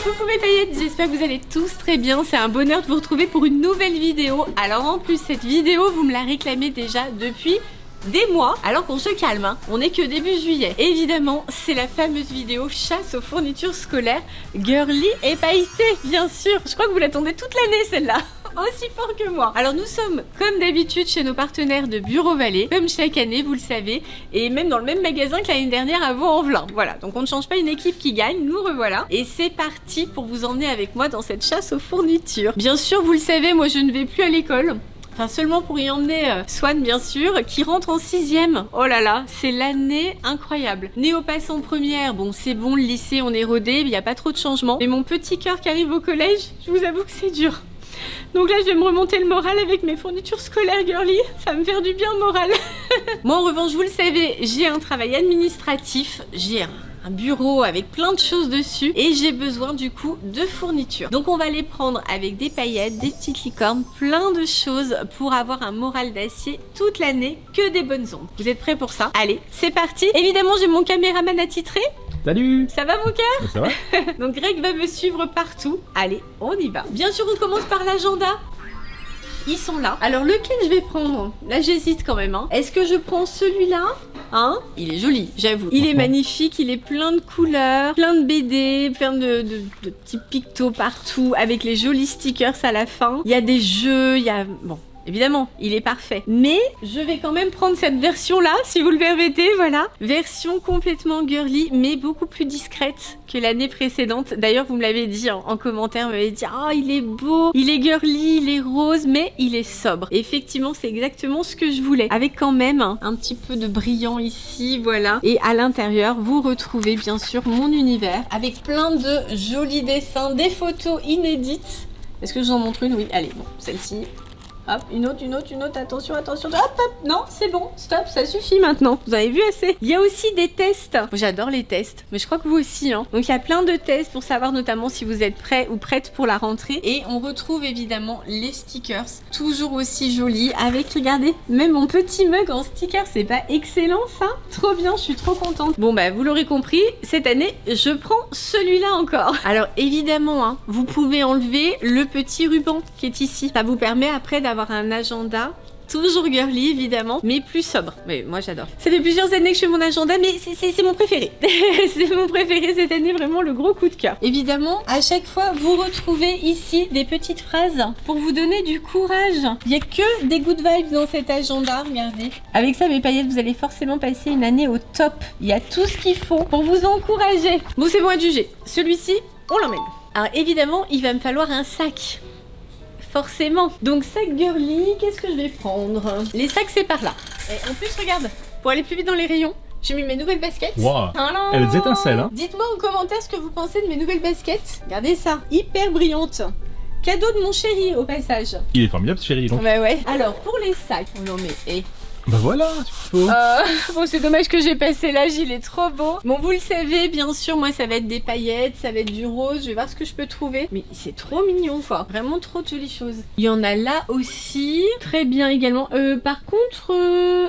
Coucou mes paillettes, j'espère que vous allez tous très bien. C'est un bonheur de vous retrouver pour une nouvelle vidéo. Alors en plus cette vidéo vous me la réclamez déjà depuis des mois, alors qu'on se calme, hein. On est que début juillet. Évidemment, c'est la fameuse vidéo chasse aux fournitures scolaires girly et pailletées, bien sûr. Je crois que vous l'attendez toute l'année celle-là. Aussi fort que moi. Alors nous sommes comme d'habitude chez nos partenaires de Bureau Vallée, comme chaque année vous le savez, et même dans le même magasin que l'année dernière à Vaux-en-Velin. Voilà, donc on ne change pas une équipe qui gagne, nous revoilà. Et c'est parti pour vous emmener avec moi dans cette chasse aux fournitures. Bien sûr, vous le savez, moi je ne vais plus à l'école. Enfin seulement pour y emmener Swan bien sûr, qui rentre en 6e. Oh là là, c'est l'année incroyable. Néo passe en première, bon c'est bon, le lycée on est rodé, il n'y a pas trop de changements. Mais mon petit cœur qui arrive au collège, je vous avoue que c'est dur. Donc là je vais me remonter le moral avec mes fournitures scolaires girly, ça va me faire du bien le moral. Moi en revanche vous le savez, j'ai un travail administratif, j'ai un bureau avec plein de choses dessus et j'ai besoin du coup de fournitures. Donc on va les prendre avec des paillettes, des petites licornes, plein de choses pour avoir un moral d'acier toute l'année, que des bonnes ondes. Vous êtes prêts pour ça? Allez, c'est parti. Évidemment j'ai mon caméraman attitré. Salut! Ça va mon cœur? Ça va? Donc Greg va me suivre partout. Allez, on y va. Bien sûr, on commence par l'agenda. Ils sont là. Alors lequel je vais prendre? Là j'hésite quand même. Hein. Est-ce que je prends celui-là? Hein? Il est joli, j'avoue. Il est magnifique, il est plein de couleurs, plein de BD, plein de petits pictos partout, avec les jolis stickers à la fin. Il y a des jeux, il y a... Bon. Évidemment, il est parfait. Mais je vais quand même prendre cette version-là, si vous le permettez, voilà. Version complètement girly, mais beaucoup plus discrète que l'année précédente. D'ailleurs, vous me l'avez dit en commentaire, vous m'avez dit « Ah, il est beau, il est girly, il est rose, mais il est sobre. » Effectivement, c'est exactement ce que je voulais. Avec quand même un petit peu de brillant ici, voilà. Et à l'intérieur, vous retrouvez bien sûr mon univers, avec plein de jolis dessins, des photos inédites. Est-ce que j'en montre une? Oui, allez, bon, celle-ci. Hop, une autre, attention, attention. Hop, hop, non, c'est bon, stop, ça suffit maintenant. Vous avez vu assez. Il y a aussi des tests. J'adore les tests, mais je crois que vous aussi. Hein. Donc il y a plein de tests pour savoir notamment si vous êtes prêt ou prête pour la rentrée. Et on retrouve évidemment les stickers, toujours aussi jolis. Avec, regardez, même mon petit mug en sticker, c'est pas excellent ça? Trop bien, je suis trop contente. Bon bah vous l'aurez compris, cette année, je prends celui-là encore. Alors évidemment, hein, vous pouvez enlever le petit ruban qui est ici. Ça vous permet après d'avoir un agenda toujours girly évidemment, mais plus sobre. Mais moi j'adore. Ça fait plusieurs années que je fais mon agenda, mais c'est mon préféré. C'est mon préféré cette année, vraiment le gros coup de cœur. Évidemment, à chaque fois, vous retrouvez ici des petites phrases pour vous donner du courage. Il n'y a que des good vibes dans cet agenda, regardez. Avec ça, mes paillettes, vous allez forcément passer une année au top. Il y a tout ce qu'il faut pour vous encourager. Bon, c'est bon à juger. Celui-ci, on l'emmène. Alors évidemment, il va me falloir un sac. Forcément. Donc sac girly, qu'est-ce que je vais prendre? Les sacs c'est par là. Et en plus regarde, pour aller plus vite dans les rayons, j'ai mis mes nouvelles baskets. Wow. Elles étincellent hein. Dites-moi en commentaire ce que vous pensez de mes nouvelles baskets. Regardez ça, hyper brillantes. Cadeau de mon chéri au passage. Il est formidable ce chéri donc. Bah ouais. Alors pour les sacs, non mais Bah voilà, c'est faut. Bon c'est dommage que j'ai passé l'âge, il est trop beau. Bon vous le savez bien sûr, moi ça va être des paillettes, ça va être du rose, je vais voir ce que je peux trouver. Mais c'est trop mignon quoi, vraiment trop de jolies choses. Il y en a là aussi, très bien également. Par contre,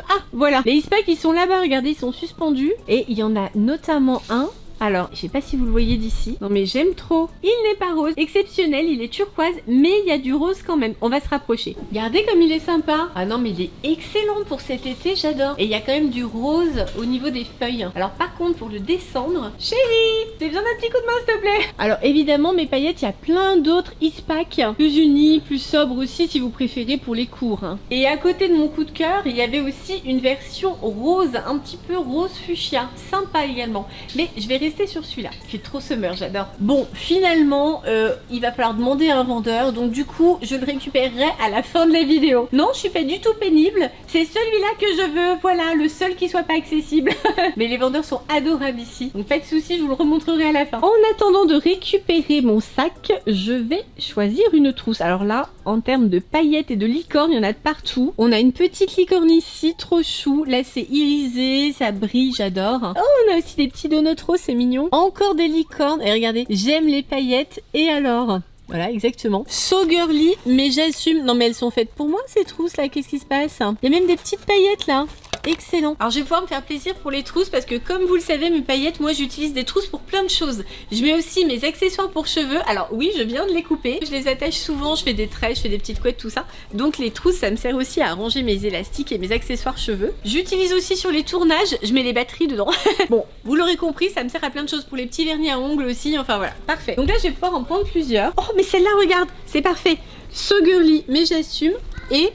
ah voilà, les ice-packs ils sont là-bas, regardez, ils sont suspendus. Et il y en a notamment un. Alors, je sais pas si vous le voyez d'ici. Non mais j'aime trop. Il n'est pas rose. Exceptionnel, il est turquoise, mais il y a du rose quand même. On va se rapprocher. Regardez comme il est sympa. Ah non mais il est excellent pour cet été, j'adore. Et il y a quand même du rose au niveau des feuilles. Alors par contre, pour le descendre... Chérie, t'as besoin d'un petit coup de main s'il te plaît? Alors évidemment, mes paillettes, il y a plein d'autres ice-packs. Plus unis, plus sobres aussi si vous préférez pour les cours. Hein. Et à côté de mon coup de cœur, il y avait aussi une version rose, un petit peu rose fuchsia. Sympa également. Mais je vais rester sur celui-là, qui est trop summer, j'adore. Bon, finalement, il va falloir demander à un vendeur, donc du coup, je le récupérerai à la fin de la vidéo. Non, je suis pas du tout pénible, c'est celui-là que je veux, voilà, le seul qui soit pas accessible. Mais les vendeurs sont adorables ici, donc pas de soucis, je vous le remontrerai à la fin. En attendant de récupérer mon sac, je vais choisir une trousse. Alors là, en termes de paillettes et de licornes, il y en a de partout. On a une petite licorne ici, trop chou. Là, c'est irisé, ça brille, j'adore. Oh, on a aussi des petits donuts roses, c'est mignon. Encore des licornes. Et regardez, j'aime les paillettes. Et alors? Voilà, exactement. So girly, mais j'assume. Non, mais elles sont faites pour moi, ces trousses là. Qu'est-ce qui se passe? Il y a même des petites paillettes là. excellent. Alors je vais pouvoir me faire plaisir pour les trousses parce que comme vous le savez mes paillettes, moi j'utilise des trousses pour plein de choses. Je mets aussi mes accessoires pour cheveux. Alors oui, je viens de les couper. Je les attache souvent, je fais des traits, je fais des petites couettes, tout ça. Donc les trousses, ça me sert aussi à ranger mes élastiques et mes accessoires cheveux. J'utilise aussi sur les tournages, je mets les batteries dedans. Bon, vous l'aurez compris, ça me sert à plein de choses pour les petits vernis à ongles aussi. Enfin voilà, parfait. Donc là, je vais pouvoir en prendre plusieurs. Oh, mais celle-là, regarde, c'est parfait. So girly, mais j'assume. Et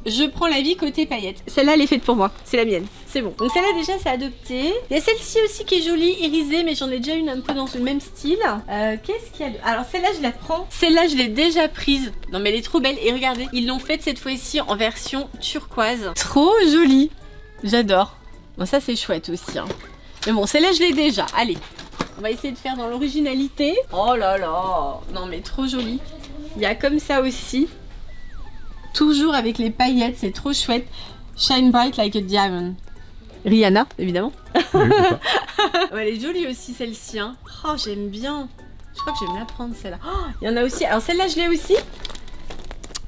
je prends la vie côté paillettes. Celle-là, elle est faite pour moi. C'est la mienne. C'est bon. Donc celle-là, déjà, c'est adopté. Il y a celle-ci aussi qui est jolie, irisée, mais j'en ai déjà une un peu dans le même style. Qu'est-ce qu'il y a de... Alors celle-là, je la prends. Celle-là, je l'ai déjà prise. Non, mais elle est trop belle. Et regardez, ils l'ont faite cette fois-ci en version turquoise. Trop jolie. J'adore. Bon, ça, c'est chouette aussi. Hein. Mais bon, celle-là, je l'ai déjà. Allez. On va essayer de faire dans l'originalité. Oh là là. Non, mais trop jolie. Il y a comme ça aussi. Toujours avec les paillettes, c'est trop chouette. Shine bright like a diamond. Rihanna, évidemment. Oui, Elle est jolie aussi celle-ci. Hein. Oh, j'aime bien. Je crois que je vais me la prendre celle-là. Oh, il y en a aussi. Alors celle-là, je l'ai aussi.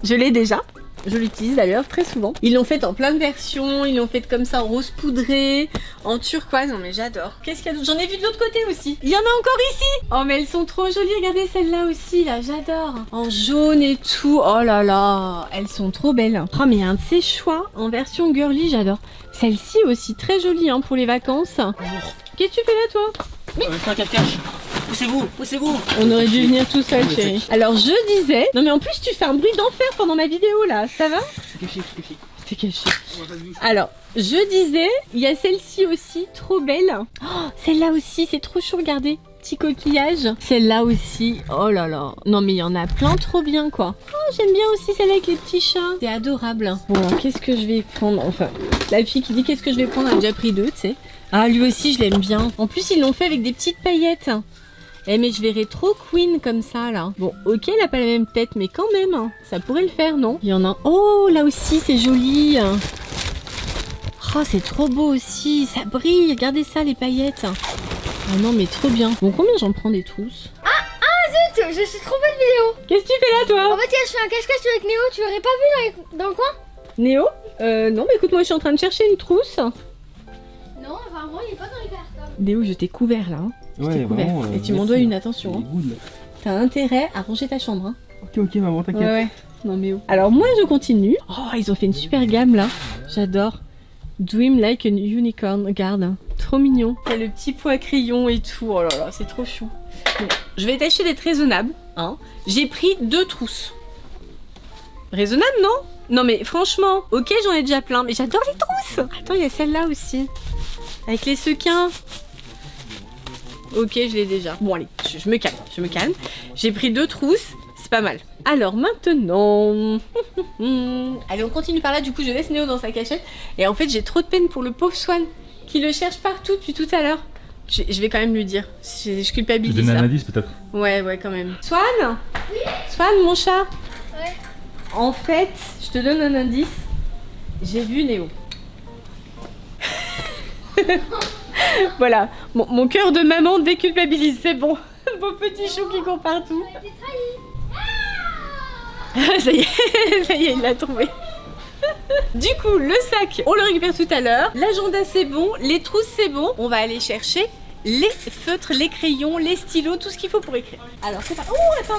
Je l'ai déjà. Je l'utilise d'ailleurs très souvent. Ils l'ont faite en plein de versions. Ils l'ont faite comme ça en rose poudré, en turquoise. Non mais j'adore. Qu'est-ce qu'il y a d'autre? J'en ai vu de l'autre côté aussi. Il y en a encore ici. Oh mais elles sont trop jolies. Regardez celle-là aussi. Là, j'adore. En jaune et tout. Oh là là. Elles sont trop belles. Oh mais il y a un de ces choix en version girly. J'adore. Celle-ci aussi très jolie hein, pour les vacances. Bonjour. Qu'est-ce que tu fais là toi? C'est un cache-cache. Poussez-vous, poussez-vous. On aurait dû venir tout seul, chérie. Alors je disais... Non mais en plus tu fais un bruit d'enfer pendant ma vidéo là, ça va? C'est caché, c'est caché. C'est caché. Alors, je disais, il y a celle-ci aussi, trop belle. Oh, celle-là aussi, c'est trop chou, regardez. Petit coquillage. Celle-là aussi, oh là là. Non mais il y en a plein trop bien quoi. Oh, j'aime bien aussi celle avec les petits chats. C'est adorable. Bon, qu'est-ce que je vais prendre? Enfin, la fille qui dit qu'est-ce que je vais prendre, elle a déjà pris deux, tu sais. Ah, lui aussi, je l'aime bien. En plus, ils l'ont fait avec des petites paillettes. Eh mais je verrais trop Queen comme ça là. Bon ok elle a pas la même tête mais quand même hein, ça pourrait le faire non? Il y en a... Oh là aussi c'est joli. Oh c'est trop beau aussi, ça brille, regardez ça les paillettes. Ah non mais trop bien. Bon combien j'en prends des trousses? Ah zut, je suis trop belle vidéo. Qu'est-ce que tu fais là toi? En fait je fais un cache-cache avec Néo, tu l'aurais pas vu dans le coin? Néo? Non mais écoute moi je suis en train de chercher une trousse. Non apparemment il est pas dans les cartons. Néo je t'ai couvert là hein. Ouais, Couvert. Et tu m'en dois une attention. Hein. T'as intérêt à ranger ta chambre. Hein. Ok, maman, t'inquiète. Ouais. Non mais oh. Alors moi je continue. Oh ils ont fait une super gamme là. J'adore. Dream like a unicorn. Regarde. Trop mignon. Il y a le petit pot à crayon et tout. Oh là là, c'est trop chou. Bon, je vais tâcher d'être raisonnable. Hein. J'ai pris 2 trousses. Raisonnable non? Non mais franchement, ok j'en ai déjà plein. Mais j'adore les trousses. Attends, il y a celle-là aussi. Avec les sequins. Ok, je l'ai déjà. Bon allez, je me calme, je me calme. J'ai pris 2 trousses, c'est pas mal. Alors maintenant... Allez, on continue par là, du coup je laisse Néo dans sa cachette. Et en fait j'ai trop de peine pour le pauvre Swan, qui le cherche partout depuis tout à l'heure. Je vais quand même lui dire, je culpabilise. Je donne un là. indice peut-être. Ouais, quand même. Swan? Oui. Swan, mon chat? Ouais. En fait, je te donne un indice. J'ai vu Néo. Voilà, mon cœur de maman déculpabilise, c'est bon. Beau petit chou qui court partout. Ça y est, il l'a trouvé. Du coup, le sac, on le récupère tout à l'heure. L'agenda, c'est bon. Les trousses, c'est bon. On va aller chercher les feutres, les crayons, les stylos, tout ce qu'il faut pour écrire. Alors, c'est pas... Oh, attends.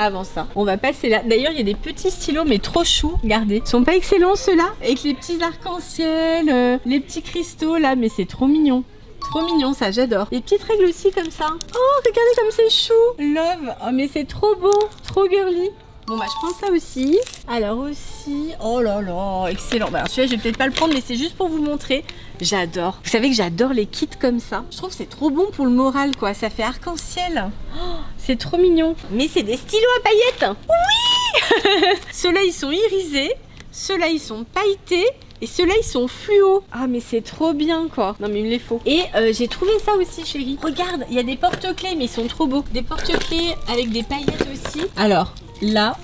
Avant ça, on va passer là. D'ailleurs, il y a des petits stylos, mais trop choux. Regardez. Ils sont pas excellents, ceux-là. Avec les petits arcs-en-ciel, les petits cristaux, là. Mais c'est trop mignon. Trop mignon, ça, j'adore. Les petites règles aussi, comme ça. Oh, regardez comme c'est chou. Love. Oh, mais c'est trop beau. Trop girly. Bon, bah, je prends ça aussi. Alors aussi... Oh là là, excellent. Bah, alors, celui-là, je vais peut-être pas le prendre, mais c'est juste pour vous montrer. J'adore. Vous savez que j'adore les kits comme ça. Je trouve que c'est trop bon pour le moral, quoi. Ça fait arc-en-ciel. Oh, c'est trop mignon. Mais c'est des stylos à paillettes. Oui. Ceux-là, ils sont irisés. Ceux-là, ils sont pailletés. Et ceux-là, ils sont fluo. Ah, mais c'est trop bien, quoi. Non, mais il me les faut. Et j'ai trouvé ça aussi, chérie. Regarde, il y a des porte-clés, mais ils sont trop beaux. Des porte-clés avec des paillettes aussi. Alors, là...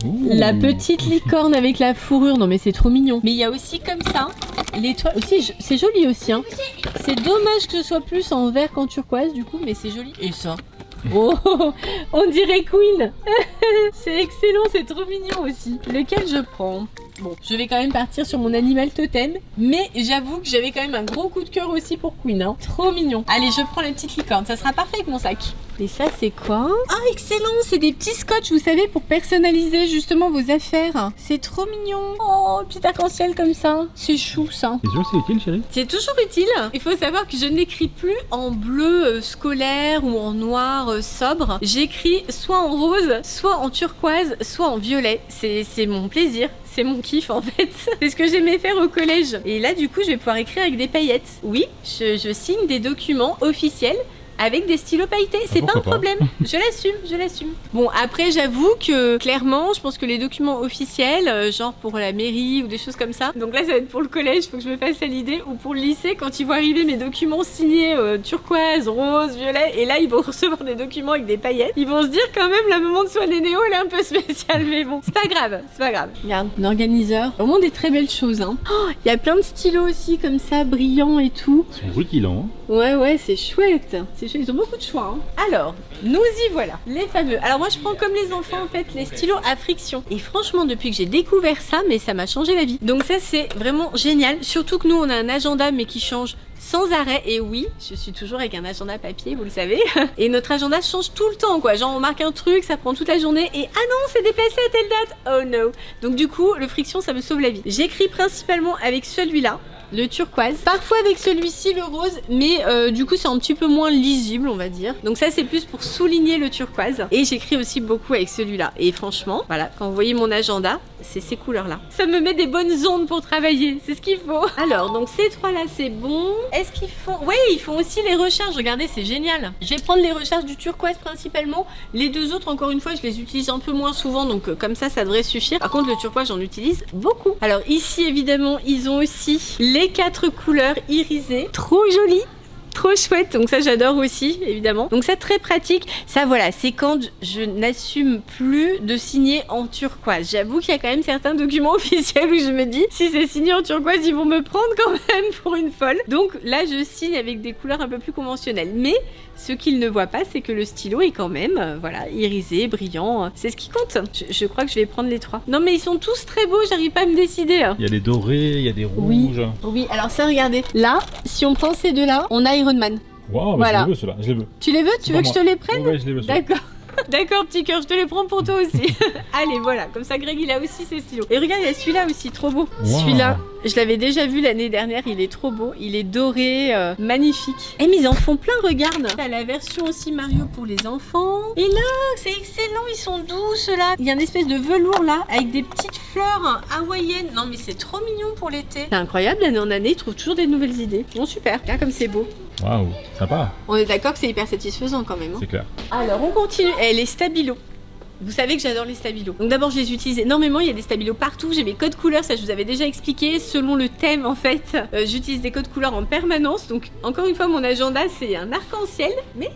Ouh. La petite licorne avec la fourrure, non mais c'est trop mignon. Mais il y a aussi comme ça, l'étoile aussi, c'est joli aussi hein. C'est dommage que ce soit plus en vert qu'en turquoise du coup, mais c'est joli. Et ça, oh, on dirait Queen. C'est excellent, c'est trop mignon aussi. Lequel je prends? Bon, je vais quand même partir sur mon animal totem, mais j'avoue que j'avais quand même un gros coup de cœur aussi pour Queen, hein. Trop mignon. Allez, je prends la petite licorne, ça sera parfait avec mon sac. Et ça, c'est quoi? Ah, excellent, c'est des petits scotch, vous savez, pour personnaliser justement vos affaires. C'est trop mignon. Oh, petit arc-en-ciel comme ça. C'est chou, ça. C'est sûr que c'est utile, chérie? C'est toujours utile. Il faut savoir que je n'écris plus en bleu scolaire ou en noir sobre. J'écris soit en rose, soit en turquoise, soit en violet. C'est mon plaisir. C'est mon kiff en fait. C'est ce que j'aimais faire au collège. Et là, du coup, je vais pouvoir écrire avec des paillettes. Oui, je signe des documents officiels avec des stylos pailletés, c'est pas un problème. Je l'assume. Bon, après, j'avoue que clairement, je pense que les documents officiels, genre pour la mairie ou des choses comme ça, donc là, ça va être pour le collège, faut que je me fasse à l'idée, ou pour le lycée, quand ils vont arriver mes documents signés turquoise, rose, violet, et là, ils vont recevoir des documents avec des paillettes, ils vont se dire quand même, la maman de Swan et Néo, elle est un peu spéciale, mais bon, c'est pas grave. Regarde, un organiseur, vraiment des très belles choses, hein. Oh, il y a plein de stylos aussi, comme ça, brillants et tout. Ils sont rutilants. Ouais, c'est chouette. Ils ont beaucoup de choix, hein. Alors, nous y voilà, les fameux. Alors moi, je prends comme les enfants, en fait, les stylos à friction. Et franchement, depuis que j'ai découvert ça, mais ça m'a changé la vie. Donc ça, c'est vraiment génial. Surtout que nous, on a un agenda, mais qui change sans arrêt. Et oui, je suis toujours avec un agenda papier, vous le savez. Et notre agenda change tout le temps, quoi. Genre, on marque un truc, ça prend toute la journée. Et ah non, c'est déplacé à telle date. Oh no. Donc du coup, le friction, ça me sauve la vie. J'écris principalement avec celui-là, le turquoise, parfois avec celui-ci, le rose, mais du coup c'est un petit peu moins lisible, on va dire. Donc ça, c'est plus pour souligner le turquoise. Et j'écris aussi beaucoup avec celui-là. Et franchement, voilà, quand vous voyez mon agenda, c'est ces couleurs-là. Ça me met des bonnes ondes pour travailler, c'est ce qu'il faut. Alors, donc ces trois-là, c'est bon. Est-ce qu'ils font... Oui, ils font aussi les recharges, regardez, c'est génial. Je vais prendre les recharges du turquoise principalement. Les deux autres, encore une fois, je les utilise un peu moins souvent, donc comme ça devrait suffire. Par contre, le turquoise, j'en utilise beaucoup. Alors ici, évidemment, ils ont aussi les 4 couleurs irisées. Trop jolies. Trop chouette, donc ça j'adore aussi évidemment. Donc ça, très pratique. Ça, voilà, c'est quand je n'assume plus de signer en turquoise. J'avoue qu'il y a quand même certains documents officiels où je me dis, si c'est signé en turquoise, ils vont me prendre quand même pour une folle. Donc là, je signe avec des couleurs un peu plus conventionnelles. Mais ce qu'ils ne voient pas, c'est que le stylo est quand même voilà, irisé, brillant. C'est ce qui compte. Je crois que je vais prendre les 3. Non mais ils sont tous très beaux, j'arrive pas à me décider. Il y a des dorés, il y a des rouges. Oui, alors ça, regardez. Là, si on prend ces deux-là, on a Iron Man. Waouh, voilà. Je les veux ceux-là, je les veux. Tu les veux? Tu veux que je te les prenne? Ouais, je les veux. D'accord. D'accord, petit cœur, je te les prends pour toi aussi. Allez, voilà, comme ça Greg il a aussi ses stylos. Et regarde, il y a celui-là aussi, trop beau. Wow. Celui-là, je l'avais déjà vu l'année dernière, il est trop beau. Il est doré, magnifique. Et mais ils en font plein, regarde. T'as la version aussi Mario pour les enfants. Et là, c'est excellent, ils sont doux ceux-là. Il y a une espèce de velours là, avec des petites fleurs hawaïennes. Non mais c'est trop mignon pour l'été. C'est incroyable, d'année en année, ils trouvent toujours des nouvelles idées. Bon, super, regarde comme c'est beau. Waouh, sympa. On est d'accord que c'est hyper satisfaisant quand même. Hein. C'est clair. Alors, on continue. Et les stabilos. Vous savez que j'adore les stabilos. Donc d'abord, je les utilise énormément. Il y a des stabilos partout. J'ai mes codes couleurs, ça je vous avais déjà expliqué. Selon le thème, en fait, j'utilise des codes couleurs en permanence. Donc encore une fois, mon agenda, c'est un arc-en-ciel. Mais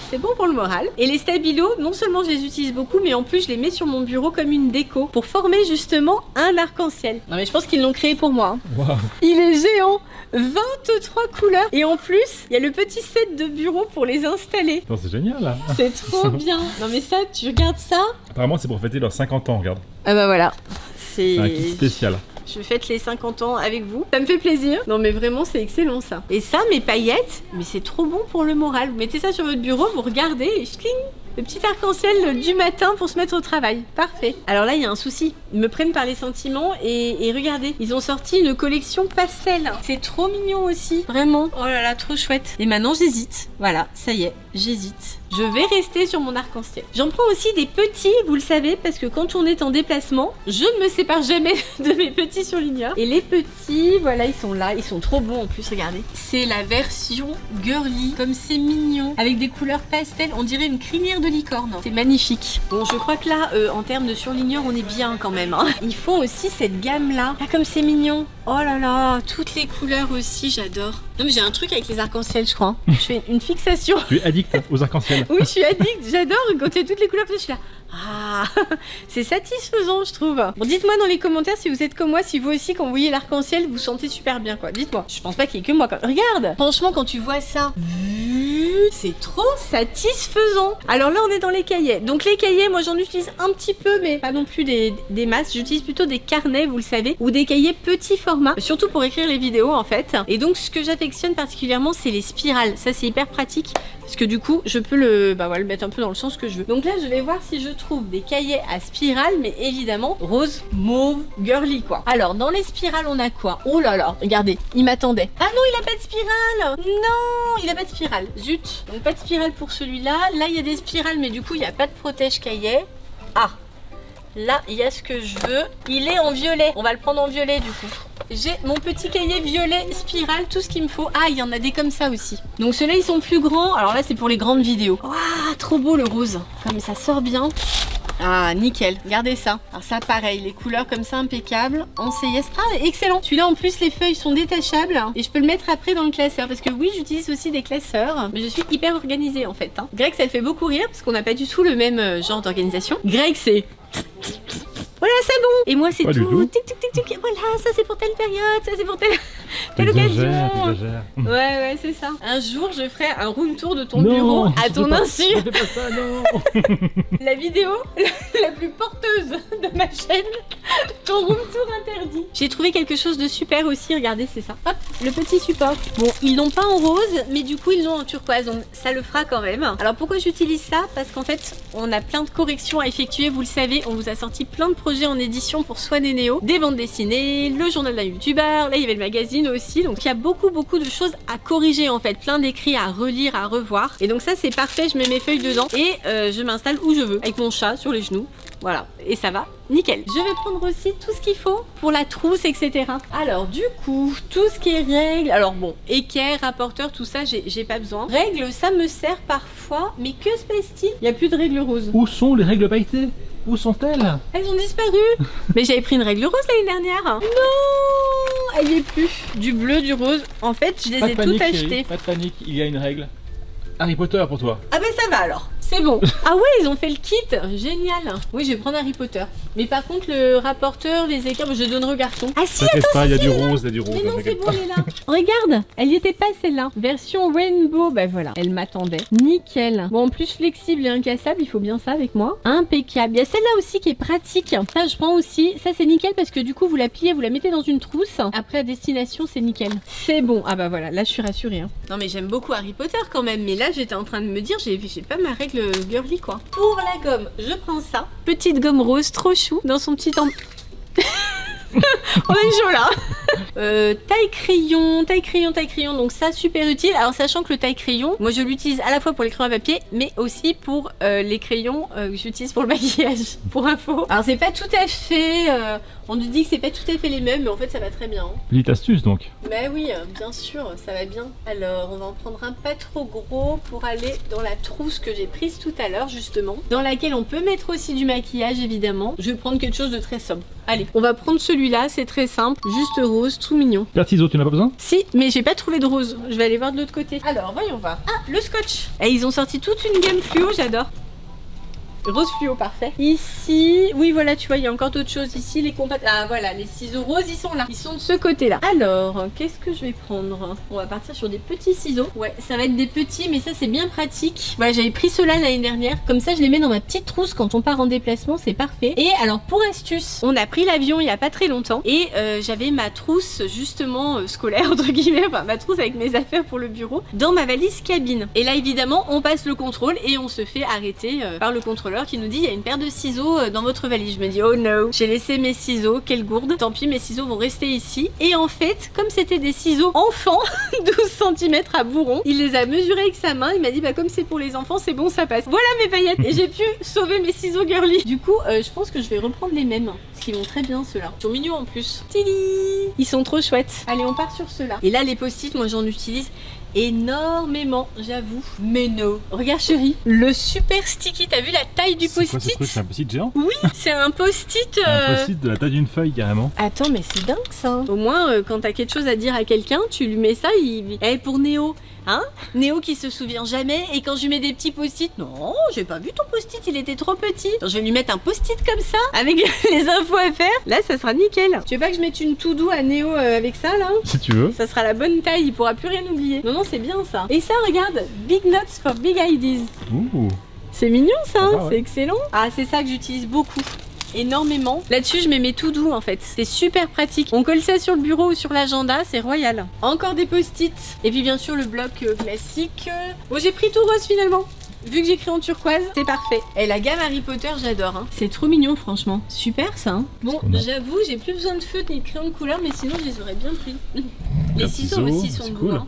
c'est bon pour le moral. Et les stabilos, non seulement je les utilise beaucoup, mais en plus je les mets sur mon bureau comme une déco pour former justement un arc-en-ciel. Non mais je pense qu'ils l'ont créé pour moi. Hein. Wow. Il est géant, 23 couleurs. Et en plus, il y a le petit set de bureau pour les installer. Oh, c'est génial là. C'est trop bien. Non mais ça, tu regardes ça. Apparemment c'est pour fêter leurs 50 ans, regarde. Ah bah voilà. C'est un kit spécial. Je fête les 50 ans avec vous. Ça me fait plaisir. Non mais vraiment, c'est excellent ça. Et ça, mes paillettes, mais c'est trop bon pour le moral. Vous mettez ça sur votre bureau, vous regardez et schling, le petit arc-en-ciel du matin pour se mettre au travail. Parfait. Alors là, il y a un souci. Ils me prennent par les sentiments et regardez, ils ont sorti une collection pastel. C'est trop mignon aussi. Vraiment. Oh là là, trop chouette. Et maintenant, j'hésite. Voilà, ça y est, j'hésite. Je vais rester sur mon arc-en-ciel. J'en prends aussi des petits, vous le savez, parce que quand on est en déplacement, je ne me sépare jamais de mes petits surligneurs. Et les petits, voilà, ils sont là. Ils sont trop bons en plus, regardez. C'est la version girly, comme c'est mignon, avec des couleurs pastel. On dirait une crinière de licorne. C'est magnifique. Bon, je crois que là, en termes de surligneurs, on est bien quand même. Hein. Ils font aussi cette gamme-là. Ah, comme c'est mignon. Oh là là, toutes les couleurs aussi, j'adore. Non mais j'ai un truc avec les arcs-en-ciel, je crois. Je fais une fixation. Tu es addict aux arcs-en-ciel. Oui, je suis addict, j'adore quand il y a toutes les couleurs, je suis là. Ah, c'est satisfaisant, je trouve. Bon, dites-moi dans les commentaires si vous êtes comme moi, si vous aussi, quand vous voyez l'arc-en-ciel, vous sentez super bien, quoi. Dites-moi. Je pense pas qu'il y ait que moi. Regarde, franchement, quand tu vois ça, zut, c'est trop satisfaisant. Alors là, on est dans les cahiers. Donc les cahiers, moi j'en utilise un petit peu, mais pas non plus des masses. J'utilise plutôt des carnets, vous le savez, ou des cahiers petit format, surtout pour écrire les vidéos en fait. Et donc ce que j'affectionne particulièrement, c'est les spirales. Ça, c'est hyper pratique parce que du coup, je peux le mettre un peu dans le sens que je veux. Donc là, je vais voir si je trouve des cahiers à spirale, mais évidemment rose, mauve, girly quoi. Alors dans les spirales, on a quoi? Oh là là, regardez, il m'attendait. Ah non, il a pas de spirale. Non, il a pas de spirale. Zut. Donc pas de spirale pour celui-là. Là, il y a des spirales, mais du coup, il n'y a pas de protège cahier. Ah, là, il y a ce que je veux. Il est en violet. On va le prendre en violet du coup. J'ai mon petit cahier violet spirale, tout ce qu'il me faut. Ah, il y en a des comme ça aussi. Donc ceux-là, ils sont plus grands. Alors là, c'est pour les grandes vidéos. Waouh, trop beau le rose. Comme ça sort bien. Ah, nickel. Regardez ça. Alors ça, pareil. Les couleurs comme ça, impeccables. En CIS. Ah, excellent. Celui-là, en plus, les feuilles sont détachables. Et je peux le mettre après dans le classeur. Parce que oui, j'utilise aussi des classeurs. Mais je suis hyper organisée, en fait. Greg, ça le fait beaucoup rire. Parce qu'on n'a pas du tout le même genre d'organisation. Greg, c'est... Voilà, c'est bon. Et moi, c'est tout. Tic, tic, tic, tic. Voilà, ça c'est pour telle période, ça c'est pour telle occasion. Ouais, c'est ça. Un jour, je ferai un room tour de ton bureau à ton insu. Ne fais pas ça, non. La vidéo la plus porteuse de ma chaîne. Ton room tour interdit. J'ai trouvé quelque chose de super aussi. Regardez, c'est ça. Hop, le petit support. Bon, ils l'ont pas en rose, mais du coup, ils l'ont en turquoise. Donc, ça le fera quand même. Alors, pourquoi j'utilise ça? Parce qu'en fait, on a plein de corrections à effectuer. Vous le savez, on vous a sorti plein de projets en édition pour Swan et Néo, des bandes dessinées, le journal d'un youtubeur, là il y avait le magazine aussi, donc il y a beaucoup de choses à corriger en fait, plein d'écrits à relire, à revoir, et donc ça c'est parfait, je mets mes feuilles dedans et je m'installe où je veux, avec mon chat sur les genoux, voilà, et ça va nickel. Je vais prendre aussi tout ce qu'il faut pour la trousse, etc. Alors du coup, tout ce qui est règles, alors bon, équerre, rapporteur, tout ça, j'ai pas besoin. Règles, ça me sert parfois, mais que se passe-t-il? Il n'y a plus de règles roses. Où sont les règles pailletées? Où sont-elles? Elles ont disparu. Mais j'avais pris une règle rose l'année dernière. Non, elle y est plus. Du bleu, du rose. En fait, je les ai toutes achetées. Pas de panique, il y a une règle. Harry Potter pour toi. Ah ben ça va alors. C'est bon. Ah ouais, ils ont fait le kit. Génial. Oui, je vais prendre Harry Potter. Mais par contre, le rapporteur, les écarts, je donnerai au garçon. Ah si, attends, pas, il y a du rose, il y a du rose. Mais non, c'est bon, elle est là. Regarde, elle y était pas celle-là. Version rainbow, bah voilà, elle m'attendait. Nickel. Bon, en plus flexible et incassable, il faut bien ça avec moi. Impeccable. Il y a celle-là aussi qui est pratique. Ça, je prends aussi. Ça, c'est nickel parce que du coup, vous la pliez, vous la mettez dans une trousse. Après, à destination, c'est nickel. C'est bon. Ah bah voilà, là, je suis rassurée. Non, mais j'aime beaucoup Harry Potter quand même. Mais là, j'étais en train de me dire, j'ai pas ma règle girly quoi. Pour la gomme, je prends ça. Petite gomme rose, trop chou, dans son petit on est chaud là. Taille crayon, donc ça super utile. Alors sachant que le taille crayon, moi je l'utilise à la fois pour les crayons à papier, mais aussi pour les crayons que j'utilise pour le maquillage, pour info. Alors c'est pas tout à fait, on nous dit que c'est pas tout à fait les mêmes, mais en fait ça va très bien. Petite astuce donc. Bah oui, bien sûr, ça va bien. Alors on va en prendre un pas trop gros pour aller dans la trousse que j'ai prise tout à l'heure justement, dans laquelle on peut mettre aussi du maquillage évidemment. Je vais prendre quelque chose de très sobre. Allez, on va prendre celui-là, c'est très simple, juste rose, tout mignon. Paire de ciseaux, tu n'as pas besoin? Si, mais j'ai pas trouvé de rose. Je vais aller voir de l'autre côté. Alors, voyons voir. Ah, le scotch. Et ils ont sorti toute une gamme fluo, j'adore. Rose fluo, parfait. Ici, oui voilà, tu vois, il y a encore d'autres choses ici. Les compacts. Ah voilà, les ciseaux roses, ils sont là. Ils sont de ce côté-là. Alors, qu'est-ce que je vais prendre? On va partir sur des petits ciseaux. Ouais, ça va être des petits, mais ça c'est bien pratique. Voilà, j'avais pris ceux-là l'année dernière. Comme ça, je les mets dans ma petite trousse quand on part en déplacement, c'est parfait. Et alors, pour astuce, on a pris l'avion il y a pas très longtemps. Et j'avais ma trousse, justement, scolaire, entre guillemets, enfin ma trousse avec mes affaires pour le bureau, dans ma valise cabine. Et là, évidemment, on passe le contrôle et on se fait arrêter par le contrôleur qui nous dit il y a une paire de ciseaux dans votre valise. Je me dis oh no, j'ai laissé mes ciseaux, quelle gourde, tant pis mes ciseaux vont rester ici. Et en fait, comme c'était des ciseaux enfants 12 cm à bourron, il les a mesurés avec sa main, il m'a dit bah comme c'est pour les enfants c'est bon ça passe. Voilà mes paillettes et j'ai pu sauver mes ciseaux girly. Du coup je pense que je vais reprendre les mêmes parce qu'ils vont très bien ceux-là. Ils sont mignons en plus. Tili, ils sont trop chouettes. Allez on part sur ceux-là. Et là les post-it moi j'en utilise énormément, j'avoue. Mais non. Regarde chérie, le super sticky, t'as vu la taille du post-it? C'est quoi ce truc? C'est un post-it géant? Oui, c'est un post-it. Un post-it de la taille d'une feuille carrément. Attends, mais c'est dingue ça. Au moins, quand t'as quelque chose à dire à quelqu'un, tu lui mets ça, il... Eh, pour Néo, hein? Néo qui se souvient jamais, et quand je lui mets des petits post-it, non, j'ai pas vu ton post-it, il était trop petit. Alors, je vais lui mettre un post-it comme ça, avec les infos à faire. Là, ça sera nickel. Tu veux pas que je mette une to-do à Néo avec ça, là? Si tu veux. Ça sera la bonne taille, il pourra plus rien oublier. Non, non, c'est bien ça. Et ça, regarde, Big Notes for Big Ideas. Ouh. C'est mignon ça, Ah hein, ouais. c'est excellent. Ah, c'est ça que j'utilise beaucoup. Énormément. Là-dessus, je mets mes to do en fait. C'est super pratique. On colle ça sur le bureau ou sur l'agenda, c'est royal. Encore des post-it. Et puis bien sûr le bloc classique. Bon, j'ai pris tout rose finalement. Vu que j'écris en turquoise, c'est parfait. Et la gamme Harry Potter, j'adore. Hein. C'est trop mignon, franchement. Super ça. Hein. Bon, qu'on a. j'avoue, j'ai plus besoin de feutre ni de crayon de couleur, mais sinon, je les aurais bien pris. Les Un ciseaux ciseau, aussi sont c'est beaux. cool. Hein.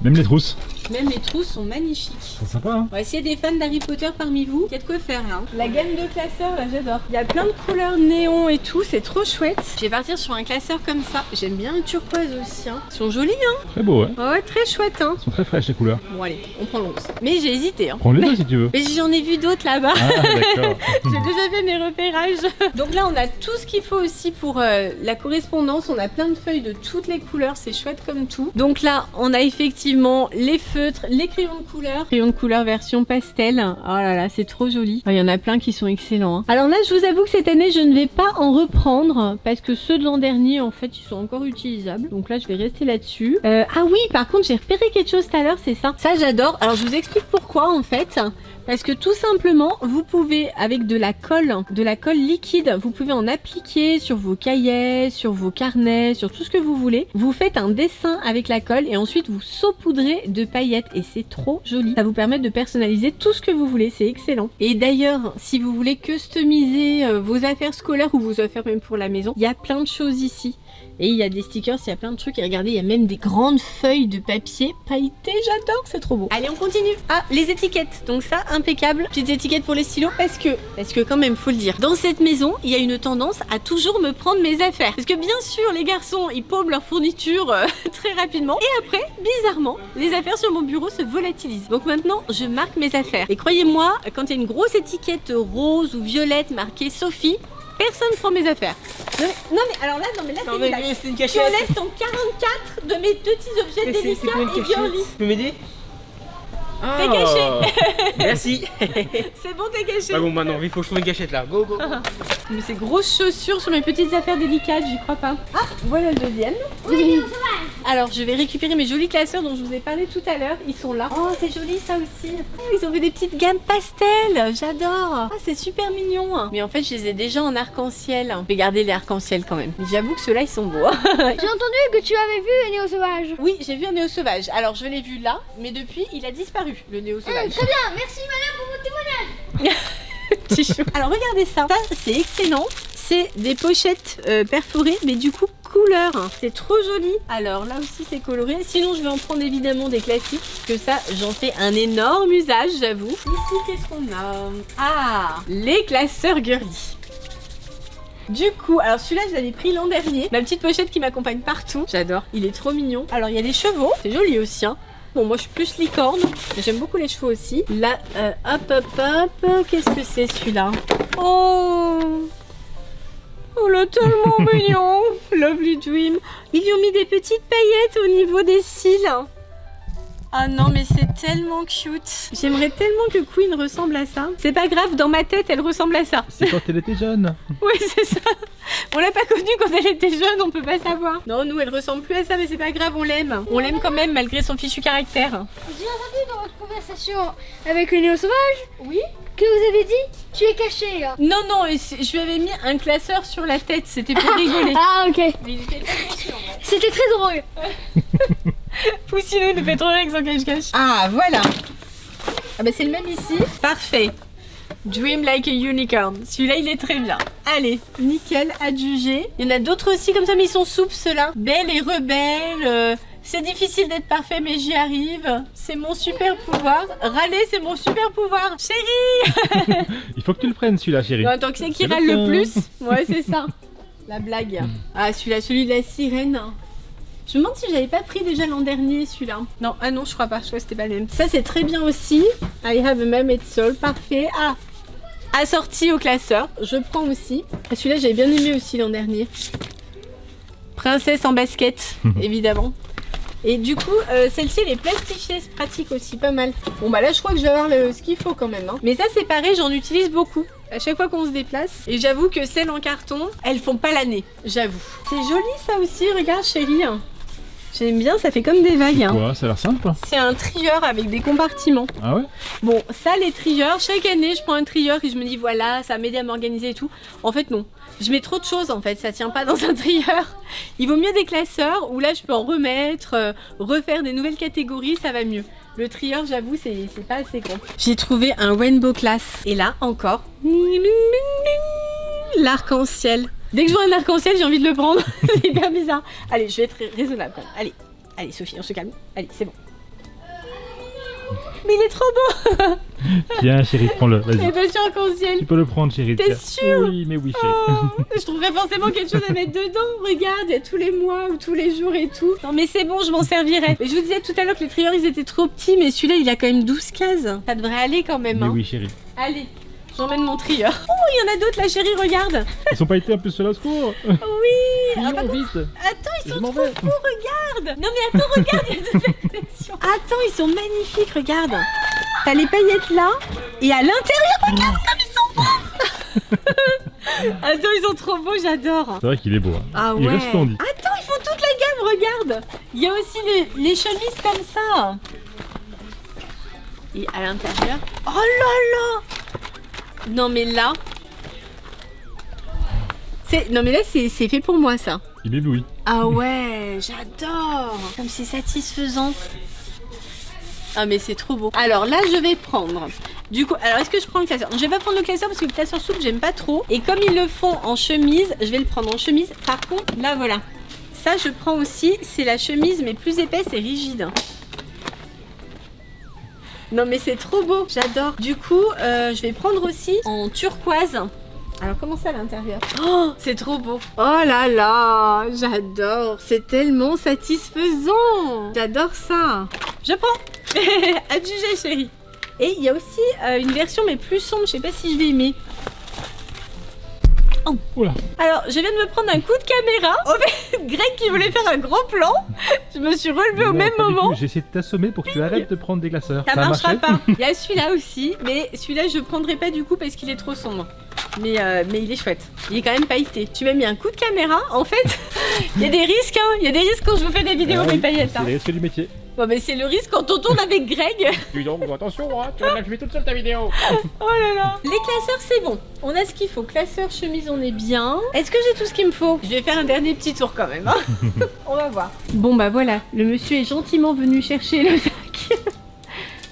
Même les trousses. Même les trousses sont magnifiques. C'est sympa, hein. Ouais, s'il y a des fans d'Harry Potter parmi vous, il y a de quoi faire là. La gamme de classeurs, là, j'adore. Il y a plein de couleurs néon et tout, c'est trop chouette. Je vais partir sur un classeur comme ça. J'aime bien le turquoise aussi. Hein. Ils sont jolis, hein. Très beau, ouais. Ouais, très chouette, hein. Ils sont très fraîches les couleurs. Bon, allez, on prend l'once. Mais j'ai hésité, hein. Prends les deux si tu veux. Mais j'en ai vu d'autres là-bas. Ah, d'accord. J'ai déjà fait mes repérages. Donc là, on a tout ce qu'il faut aussi pour la correspondance. On a plein de feuilles de toutes les couleurs. C'est chouette comme tout. Donc là, on a effectivement les feutres, les crayons de couleur. Crayons de couleur version pastel. Oh là là, c'est trop joli. Il y en a plein qui sont excellents. Hein. Alors là, je vous avoue que cette année, je ne vais pas en reprendre parce que ceux de l'an dernier, en fait, ils sont encore utilisables. Donc là, je vais rester là-dessus. Ah oui, par contre, j'ai repéré quelque chose tout à l'heure, c'est ça. Ça, j'adore. Alors, je vous explique pourquoi, en fait. Parce que tout simplement, vous pouvez, avec de la colle liquide, vous pouvez en appliquer sur vos cahiers, sur vos carnets, sur tout ce que vous voulez. Vous faites un dessin avec la colle et ensuite vous saupoudrez de paillettes et c'est trop joli. Ça vous permet de personnaliser tout ce que vous voulez, c'est excellent. Et d'ailleurs, si vous voulez customiser vos affaires scolaires ou vos affaires même pour la maison, il y a plein de choses ici. Et il y a des stickers, il y a plein de trucs. Et regardez, il y a même des grandes feuilles de papier pailleté. J'adore, c'est trop beau. Allez, on continue. Ah, les étiquettes. Donc ça, impeccable. Petites étiquettes pour les stylos parce que quand même, faut le dire. Dans cette maison, il y a une tendance à toujours me prendre mes affaires. Parce que bien sûr, les garçons, ils paument leur fourniture très rapidement. Et après, bizarrement, les affaires sur mon bureau se volatilisent. Donc maintenant, je marque mes affaires. Et croyez-moi, quand il y a une grosse étiquette rose ou violette marquée Sophie, personne ne prend mes affaires. Non mais alors là, c'est une blague. c'est une Tu cachette. enlèves ton 44 de mes petits objets Mais délicats c'est quoi une et bien cachette? lisses. Tu peux m'aider? T'es caché. Merci. C'est bon, t'es caché. Ah bon, maintenant, il faut que je trouve une cachette là. Go, go, go. Mais ces grosses chaussures sur mes petites affaires délicates, j'y crois pas. Ah, voilà le deuxième. Alors, je vais récupérer mes jolis classeurs dont je vous ai parlé tout à l'heure. Ils sont là. Oh, c'est joli ça aussi. Oh, ils ont fait des petites gammes pastel. J'adore. Ah, c'est super mignon. Mais en fait, je les ai déjà en arc-en-ciel. Je vais garder les arc-en-ciel quand même. Mais j'avoue que ceux-là, ils sont beaux. J'ai entendu que tu avais vu Néo Sauvage. Oui, j'ai vu un néo sauvage. Alors, je l'ai vu là, mais depuis, il a disparu, le néo sauvage. Très bien, merci madame pour votre témoignage. Petit chou. Alors regardez ça, ça c'est excellent. C'est des pochettes perforées, mais du coup couleur. C'est trop joli. Alors là aussi c'est coloré. Sinon je vais en prendre évidemment des classiques, parce que ça j'en fais un énorme usage, j'avoue. Ici qu'est-ce qu'on a? Ah, les classeurs girly. Du coup, alors celui-là je l'avais pris l'an dernier. Ma petite pochette qui m'accompagne partout. J'adore, il est trop mignon. Alors il y a des chevaux, c'est joli aussi hein. Bon, moi je suis plus licorne, mais j'aime beaucoup les chevaux aussi. Là, hop, qu'est-ce que c'est celui-là? Oh, il est tellement mignon. Lovely Dream. Ils lui ont mis des petites paillettes au niveau des cils. Ah non, mais c'est tellement cute. J'aimerais tellement que Queen ressemble à ça. C'est pas grave, dans ma tête, elle ressemble à ça. C'est quand elle était jeune. Oui, c'est ça. On l'a pas connue quand elle était jeune, on peut pas savoir. Non, nous, elle ressemble plus à ça, mais c'est pas grave, on l'aime. On l'aime quand même, malgré son fichu caractère. J'ai entendu dans votre conversation avec le Néo Sauvage Oui? que vous avez dit tu es caché là. Non, non, je lui avais mis un classeur sur la tête, c'était pour rigoler. Ah ok. Mais il était pas caché en vrai. C'était très drôle. Poussinou nous fait trop rire avec son cache-cache. Ah, voilà. Ah bah c'est le même ici. Parfait. Dream like a unicorn. Celui-là, il est très bien. Allez, nickel, adjugé. Il y en a d'autres aussi comme ça, mais ils sont souples ceux-là. Belle et rebelle. C'est difficile d'être parfait, mais j'y arrive. C'est mon super pouvoir. Râler, c'est mon super pouvoir. Chérie. Il faut que tu le prennes celui-là, chérie. Non, attends, qui c'est qui C'est râle le le tien. plus? Ouais, c'est ça. La blague. Ah, celui-là, celui de la sirène. Je me demande si j'avais pas pris déjà l'an dernier celui-là. Non, ah non, je crois pas. Je crois que c'était pas le même. Ça, c'est très bien aussi. I have a mermaid soul. Parfait. Ah, assorti au classeur. Je prends aussi. Ah, celui-là, j'avais bien aimé aussi l'an dernier. Princesse en basket, évidemment. Et du coup, celle-ci, elle est plastifiée, c'est pratique aussi, pas mal. Bon, bah là, je crois que je vais avoir ce qu'il faut quand même. Hein. Mais ça, c'est pareil, j'en utilise beaucoup. À chaque fois qu'on se déplace. Et j'avoue que celles en carton, elles font pas l'année. J'avoue. C'est joli ça aussi, regarde chérie. J'aime bien, ça fait comme des vagues. Hein. Ouais, ça a l'air simple. C'est un trieur avec des compartiments. Ah ouais? Bon, ça, les trieurs, chaque année, je prends un trieur et je me dis, voilà, ça va m'aider à m'organiser et tout. En fait, non. Je mets trop de choses, en fait. Ça tient pas dans un trieur. Il vaut mieux des classeurs où là, je peux en remettre, refaire des nouvelles catégories, ça va mieux. Le trieur, j'avoue, c'est pas assez grand. J'ai trouvé un Rainbow Class. Et là, encore, l'arc-en-ciel. Dès que je vois un arc-en-ciel, j'ai envie de le prendre. C'est hyper bizarre. Allez, je vais être raisonnable. Allez, allez, Sophie, on se calme. Allez, c'est bon. Mais il est trop beau. Tiens, chérie, prends-le, Et vas-y. ben, je suis arc-en-ciel. Tu peux le prendre, chérie. T'es tiens. sûre? Oui, mais oui, chérie. Oh, je trouverais forcément quelque chose à mettre dedans. Regarde, il y a tous les mois ou tous les jours et tout. Non mais c'est bon, je m'en servirai. Mais je vous disais tout à l'heure que les trieurs ils étaient trop petits, mais celui-là il a quand même 12 cases. Ça devrait aller quand même. Mais Hein. oui, chérie. Allez, j'emmène mon trieur. Oh, il y en a d'autres là, chérie, regarde. Ils sont pas été un peu seuls au secours. Oui. Ils Ah, par contre, vite. attends, ils Je sont m'en trop vais. beaux, regarde. Non mais attends, regarde, il y a toute la collection. Attends, ils sont magnifiques, regarde. T'as les paillettes là, et à l'intérieur, regarde comme ils sont beaux. Attends, ils sont trop beaux, j'adore. C'est vrai qu'il est beau. Hein. Ah Il ouais. reste splendide. Attends, ils font toute la gamme, regarde. Il y a aussi les chemises comme ça. Et à l'intérieur. Oh là là. Non mais là. Non mais là c'est fait pour moi ça. Il éblouit. Ah ouais, j'adore. Comme c'est satisfaisant. Ah mais c'est trop beau. Alors là je vais prendre. Du coup, alors est-ce que je prends le classeur? Je vais pas prendre le classeur parce que le classeur souple j'aime pas trop. Et comme ils le font en chemise, je vais le prendre en chemise. Par contre, là voilà. Ça je prends aussi, c'est la chemise mais plus épaisse et rigide. Non mais c'est trop beau, j'adore. Du coup, je vais prendre aussi en turquoise. Alors comment ça à l'intérieur? Oh, c'est trop beau. Oh là là, j'adore. C'est tellement satisfaisant. J'adore ça. Je prends. À te juger, chérie. Et il y a aussi une version mais plus sombre. Je sais pas si je vais aimer. Oh. Oula. Alors, je viens de me prendre un coup de caméra. En fait, Greg qui voulait faire un grand plan. Je me suis relevée au Non, même pas du moment. tout. J'ai essayé de t'assommer pour que tu arrêtes de prendre des glaceurs. Ça a marchera marché pas. Il y a celui-là aussi, mais celui-là je prendrai pas du coup parce qu'il est trop sombre. Mais il est chouette. Il est quand même pailleté. Tu m'as mis un coup de caméra. En fait, il y a des risques. Hein. Il y a des risques quand je vous fais des vidéos Ah mes oui, paillettes. Hein. C'est les risques du métier. Bon, mais c'est le risque quand on tourne avec Greg. Dis donc, attention, hein, tu vas la filmer toute seule ta vidéo. Oh là là. Les classeurs c'est bon. On a ce qu'il faut. Classeur, chemise, on est bien. Est-ce que j'ai tout ce qu'il me faut? Je vais faire un dernier petit tour quand même. Hein. On va voir. Bon bah voilà. Le monsieur est gentiment venu chercher le sac.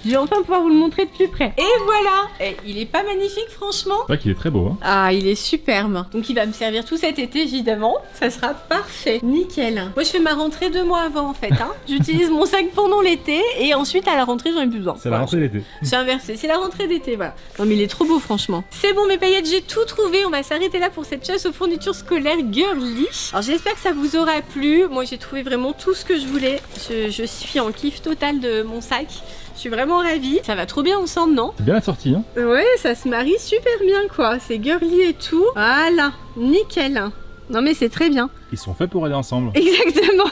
Je vais enfin pouvoir vous le montrer de plus près. Et voilà. Et il est pas magnifique franchement? C'est vrai qu'il est très beau. Hein. Ah, il est superbe. Donc il va me servir tout cet été évidemment. Ça sera parfait. Nickel. Moi je fais ma rentrée 2 mois avant en fait. Hein. J'utilise mon sac pendant l'été et ensuite à la rentrée j'en ai plus besoin. C'est la rentrée d'été. C'est inversé. C'est la rentrée d'été, voilà. Non mais il est trop beau franchement. C'est bon mes paillettes, j'ai tout trouvé. On va s'arrêter là pour cette chasse aux fournitures scolaires girly. Alors j'espère que ça vous aura plu. Moi j'ai trouvé vraiment tout ce que je voulais. Je suis en kiff total de mon sac. Je suis vraiment ravie. Ça va trop bien ensemble, non? C'est bien assorti. Hein. Ouais, ça se marie super bien quoi. C'est girly et tout. Voilà, nickel. Non mais c'est très bien. Ils sont faits pour aller ensemble. Exactement.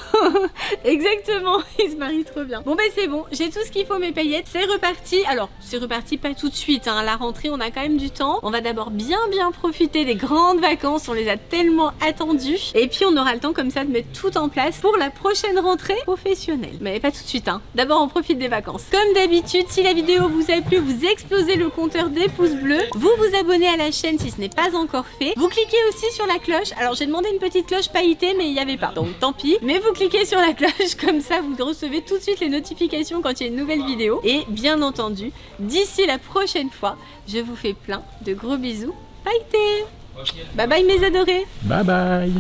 Exactement. Ils se marient trop bien. Bon ben c'est bon. J'ai tout ce qu'il faut mes paillettes. C'est reparti. Alors c'est reparti pas tout de suite. Hein. À la rentrée on a quand même du temps. On va d'abord bien profiter des grandes vacances. On les a tellement attendues. Et puis on aura le temps comme ça de mettre tout en place pour la prochaine rentrée professionnelle. Mais pas tout de suite. Hein. D'abord on profite des vacances. Comme d'habitude, si la vidéo vous a plu, vous explosez le compteur des pouces bleus. Vous vous abonnez à la chaîne si ce n'est pas encore fait. Vous cliquez aussi sur la cloche. Alors j'ai demandé une petite cloche pailletée mais il n'y avait pas. Donc tant pis. Mais vous cliquez sur la cloche comme ça vous recevez tout de suite les notifications quand il y a une nouvelle vidéo. Et bien entendu, d'ici la prochaine fois, je vous fais plein de gros bisous pailletés. Bye bye mes adorés. Bye bye.